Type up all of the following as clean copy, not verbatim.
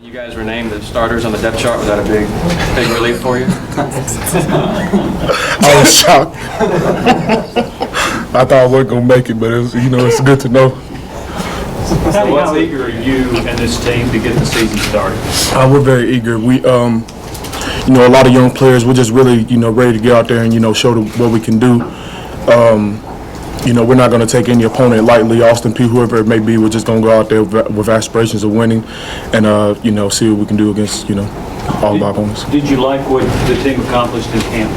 You guys were named the starters on the depth chart. Was that a big relief for you? I was shocked. I thought I wasn't gonna make it, but it was, it's good to know. How eager are you and this team to get the season started? We're very eager. We, a lot of young players. We're just really, ready to get out there and show what we can do. We're not going to take any opponent lightly. Austin Peay, whoever it may be, we're just going to go out there with aspirations of winning, and see what we can do against all of our opponents. Did you like what the team accomplished in camp?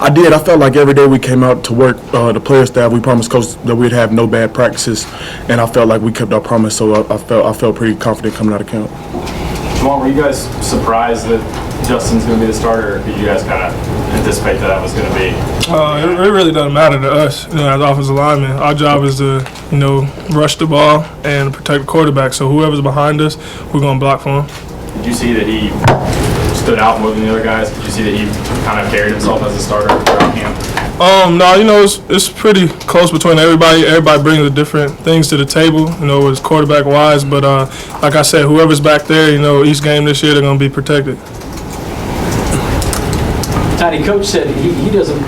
I did. I felt like every day we came out to work, the player staff, we promised Coach that we'd have no bad practices, and I felt like we kept our promise. So I felt pretty confident coming out of camp. Jamal, were you guys surprised that Justin's going to be the starter, or did you guys kind of anticipate that was going to be? It really doesn't matter to us, as offensive linemen. Our job is to, rush the ball and protect the quarterback. So whoever's behind us, we're going to block for him. Did you see that he stood out more than the other guys? Did you see that he kind of carried himself as a starter throughout camp? No, it's pretty close between everybody. Everybody brings different things to the table, as quarterback-wise. But like I said, whoever's back there, each game this year, they're going to be protected. Tony, Coach said he doesn't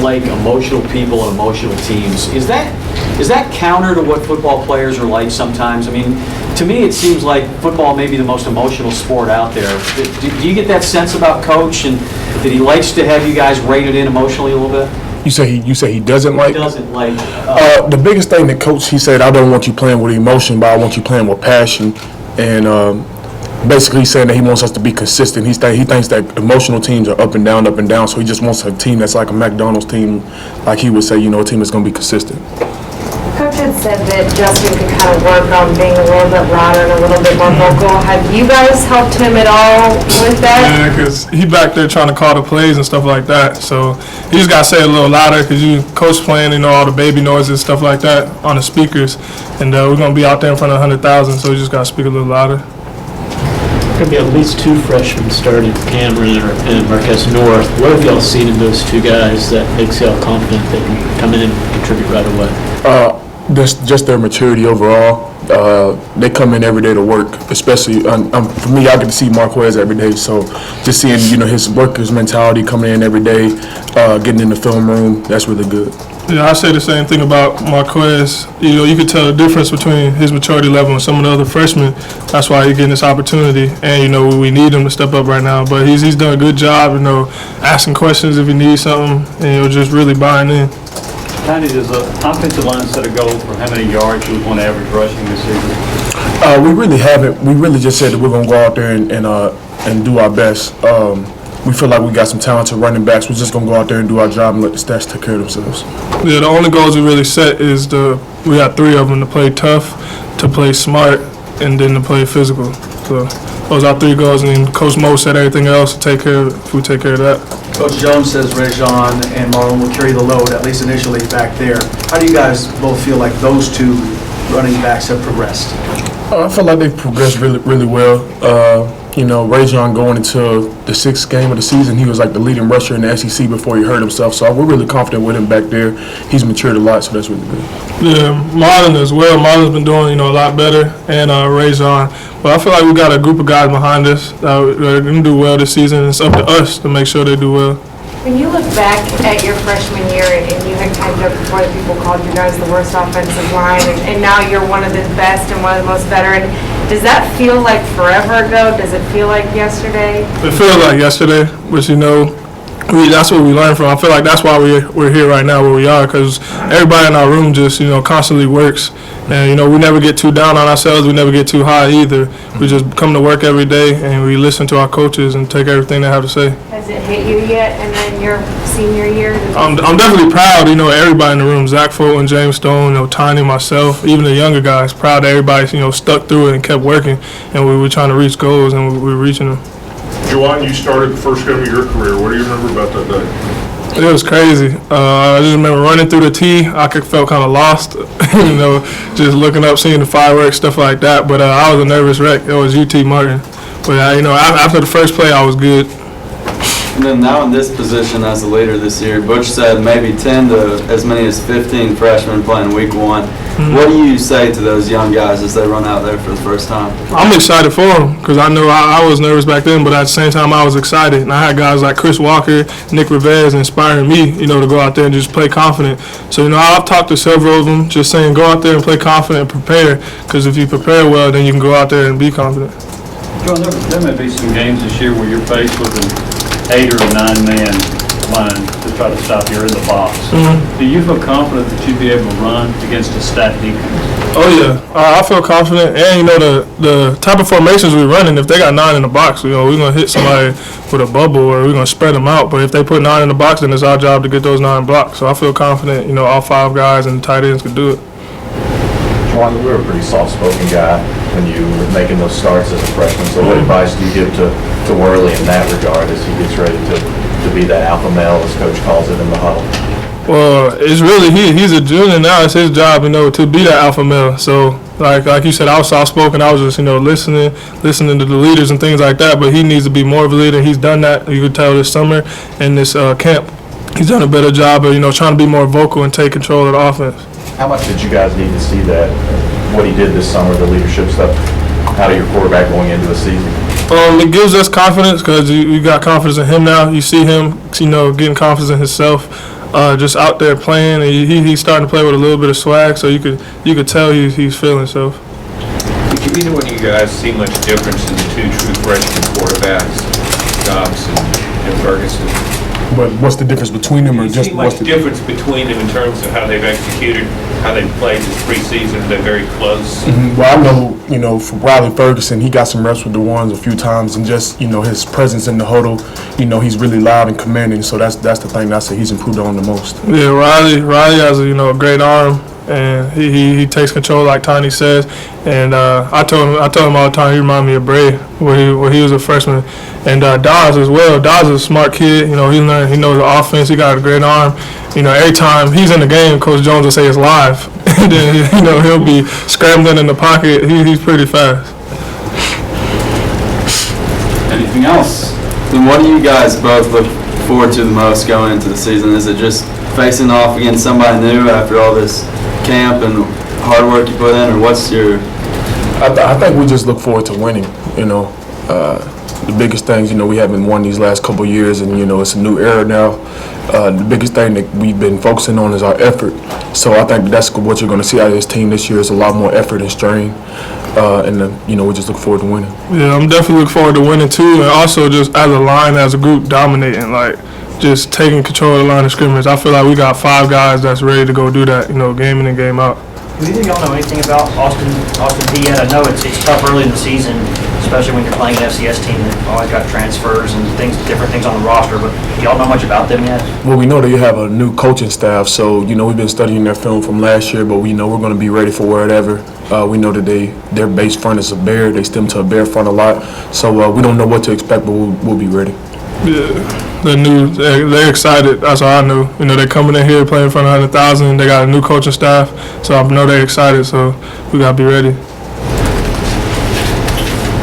like emotional people and emotional teams. Is that counter to what football players are like sometimes? I mean, to me, it seems like football may be the most emotional sport out there. Do you get that sense about Coach, and that he likes to have you guys rated in emotionally a little bit? You say he doesn't like? He doesn't like. The biggest thing that Coach, he said, I don't want you playing with emotion, but I want you playing with passion. And basically he's saying that he wants us to be consistent. He thinks that emotional teams are up and down, so he just wants a team that's like a McDonald's team, like he would say, a team that's going to be consistent. Coach had said that Justin could kind of work on being a little bit louder and a little bit more vocal. Have you guys helped him at all with that? Yeah, because he back there trying to call the plays and stuff like that. So he just got to say it a little louder, because Coach playing, all the baby noises, stuff like that on the speakers. And we're going to be out there in front of 100,000, so we just got to speak a little louder. Going to be at least two freshmen starting, Cameron and Marquez North. What have y'all seen in those two guys that makes y'all confident they can come in and contribute right away? Just their maturity overall. They come in every day to work, especially for me. I get to see Marquez every day, so just seeing his workers mentality coming in every day, getting in the film room, that's really good. Yeah, I say the same thing about Marquez. You can tell the difference between his maturity level and some of the other freshmen. That's why he's getting this opportunity, and we need him to step up right now. But he's done a good job, asking questions if he needs something, and just really buying in. Tony, does the offensive line set a goal for how many yards you want to average rushing this season? We really haven't. We really just said that we're going to go out there and do our best. We feel like we got some talented running backs. We're just going to go out there and do our job and let the stats take care of themselves. Yeah, the only goals we really set is we got three of them: to play tough, to play smart, and then to play physical. So those are three goals, and then Coach Mo said everything else to take care of if we take care of that. Coach Jones says Richardson and Marlon will carry the load, at least initially, back there. How do you guys both feel like those two running backs have progressed? I feel like they've progressed really, really well. Rajon going into the sixth game of the season, he was like the leading rusher in the SEC before he hurt himself. So we're really confident with him back there. He's matured a lot, so that's really good. Yeah, Marlon as well. Marlon's been doing a lot better, and Rajon. But I feel like we got a group of guys behind us that are going to do well this season. It's up to us to make sure they do well. When you look back at your freshman year, and you had kind of before that people called you guys the worst offensive line, and now you're one of the best and one of the most veteran, does that feel like forever ago? Does it feel like yesterday? It feels like yesterday, but that's what we learned from. I feel like that's why we're here right now where we are, because everybody in our room just constantly works, and we never get too down on ourselves. We never get too high either. We just come to work every day and we listen to our coaches and take everything they have to say. Has it hit you yet? And then your senior year? I'm definitely proud. Everybody in the room: Zach Fulton, James Stone, Tiny, myself, even the younger guys. Proud that everybody stuck through it and kept working, and we were trying to reach goals, and we were reaching them. Juwan, you started the first game of your career. What do you remember about that day? It was crazy. I just remember running through the tee. I felt kind of lost, just looking up, seeing the fireworks, stuff like that. But I was a nervous wreck. It was UT Martin. But after the first play, I was good. And then now in this position as the leader this year, Butch said maybe 10 to as many as 15 freshmen playing week 1. What do you say to those young guys as they run out there for the first time? I'm excited for them because I know I was nervous back then, but at the same time I was excited. And I had guys like Chris Walker, Nick Rivez inspiring me, to go out there and just play confident. So, I've talked to several of them just saying go out there and play confident and prepare, because if you prepare well, then you can go out there and be confident. John, there may be some games this year where you're faced with an 8 or a 9-man line to try to stop you in the box. Do you feel confident that you'd be able to run against a stacked defense? Oh yeah, I feel confident, and the type of formations we're running. If they got 9 in the box, we're gonna hit somebody with a bubble, or we're gonna spread them out. But if they put 9 in the box, then it's our job to get those 9 blocks. So I feel confident, all 5 guys and the tight ends could do it. Juan, you were a pretty soft-spoken guy when you were making those starts as a freshman. So what advice do you give to Worley in that regard as he gets ready to be that alpha male, as Coach calls it, in the huddle? Well, it's really he's a junior now. It's his job, to be that alpha male. So, like you said, I was soft-spoken. I was just, listening to the leaders and things like that. But he needs to be more of a leader. He's done that. You could tell this summer in this camp. He's done a better job of, trying to be more vocal and take control of the offense. How much did you guys need to see that, what he did this summer, the leadership stuff, out of your quarterback going into the season? It gives us confidence because you got confidence in him now. You see him, getting confidence in himself, just out there playing. And he's starting to play with a little bit of swag, so you could tell he's feeling himself. Did either one of you guys see much difference in the 2 true freshman quarterbacks, Dobbs and Ferguson? But what's the difference between them, or Do you just see what's much the difference between them in terms of how they've executed, how they've played this preseason? They're very close. Well, I know, for Riley Ferguson, he got some reps with the ones a few times, and just, his presence in the huddle, he's really loud and commanding, so that's the thing I say he's improved on the most. Yeah, Riley has a great arm, and he takes control like Tiny says. And I told him all the time he reminded me of Bray where he was a freshman. And Dawes as well. Dawes is a smart kid. He knows the offense. He got a great arm. Every time he's in the game, Coach Jones will say it's live. And then he'll be scrambling in the pocket. He's pretty fast. Anything else? And what do you guys both look forward to the most going into the season? Is it just facing off against somebody new after all this camp and hard work you put in, or what's your... I think we just look forward to winning, The biggest things, we haven't won these last couple of years, and, it's a new era now. The biggest thing that we've been focusing on is our effort. So I think that's what you're going to see out of this team this year is a lot more effort and strain. We just look forward to winning. Yeah, I'm definitely looking forward to winning, too, and also just as a line, as a group, dominating, just taking control of the line of scrimmage. I feel like we got 5 guys that's ready to go do that, game in and game out. Do either of y'all know anything about Austin Peay yet? I know it's tough early in the season, especially when you're playing an FCS team that always got transfers and different things on the roster, but do y'all know much about them yet? Well, we know that you have a new coaching staff, so, we've been studying their film from last year, but we know we're going to be ready for whatever. We know that their base front is a bear. They stem to a bear front a lot, so we don't know what to expect, but we'll be ready. Yeah, they're excited. That's all I knew. They're coming in here playing in front of 100,000. They got a new coaching staff, so I know they're excited. So we gotta be ready.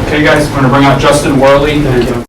Okay, guys, I'm going to bring out Justin Worley.